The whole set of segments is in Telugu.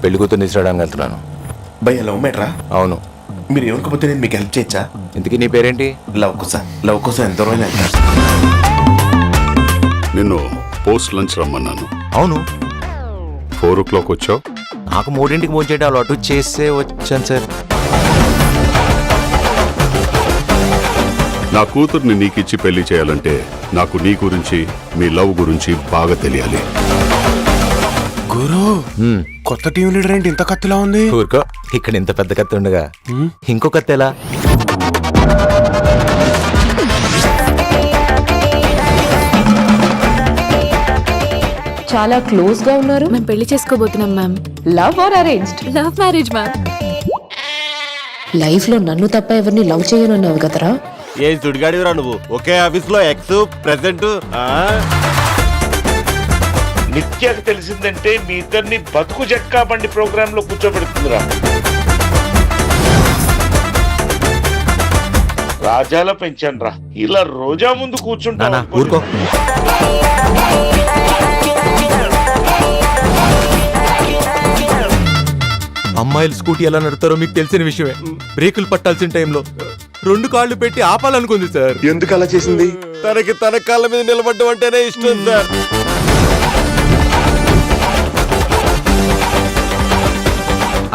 పెళ్లి కూతుర్ని తీసుకురావడానికి వెళ్తున్నాను. భయ్య లవ్ మ్యాటరా? అవును. మీరు ఎవరికపోతే నేను మీకు హెల్ప్ చేయొచ్చా? ఇంతకీ నీ పేరేంటి? లవ్ కోసం ఎంత రోజులు వెళ్తారు? నిన్ను పోస్ట్ లంచ్ రమ్మన్నాను. అవును, 4 o'clock వచ్చావు. నాకు 3ంటికి ఫోన్ చేయడం అలవాటు, చేస్తే వచ్చాను సార్. నా కూతుర్ని నీకిచ్చి పెళ్లి చేయాలంటే నాకు నీ గురించి, మీ లవ్ గురించి బాగా తెలియాలి. గురు, కొత్త టీం లీడర్ ఏంటి ఇంత కత్తిలా ఉంది? ఊరుకో, ఇక్కడ ఇంత పెద్ద కత్తి ఉండగా ఇంకో కత్తి ఎలా? చాలా క్లోజ్ గా ఉన్నారు. మేము పెళ్లి చేసుకోబోతున్నాం ma'am. Love or arranged? Love marriage ma'am. Life లో నన్ను తప్ప ఎవరిని లవ్ చేయనన్నావు కదరా. ఏం సుడిగాడివిరా నువ్వు? ఒకే ఆఫీస్ లో ఎక్స్ ప్రెసెంట్. నిత్యకు తెలిసిందంటే మీ ఇద్దరిని బతుకు జట్కా బండి ప్రోగ్రామ్ లో కూర్చోబెడుతుందిరా. రాజాల పెంచాను రా, ఇలా రోజా ముందు కూర్చుంటా. ఊరుకో. అమ్మాయిలు స్కూటీ ఎలా నడుతారో మీకు తెలిసిన విషయమే. బ్రేకులు పట్టాల్సిన టైంలో 2 కాళ్ళు పెట్టి ఆపాలనుకుంది సార్. ఎందుకు అలా చేసింది? తనకి తన కాళ్ళ మీద నిలబడ్డం అంటేనే ఇష్టం సార్.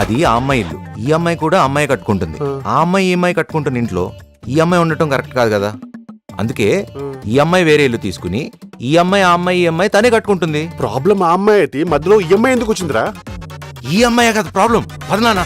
అది ఆ అమ్మాయి ఇల్లు, ఈ అమ్మాయి కూడా అమ్మాయి కట్టుకుంటుంది. ఆ అమ్మాయి ఈ అమ్మాయి కట్టుకుంటున్న ఇంట్లో ఈ అమ్మాయి ఉండటం కరెక్ట్ కాదు కదా. అందుకే ఈ అమ్మాయి వేరే ఇల్లు తీసుకుని ఈ అమ్మాయి ఆ అమ్మాయి ఈ అమ్మాయి తనే కట్టుకుంటుంది. ప్రాబ్లం ఆ అమ్మాయి అయితే మధ్యలో ఈ అమ్మాయి ఎందుకు వచ్చిందిరా? ఈ అమ్మాయి కదా ప్రాబ్లం. పదనానా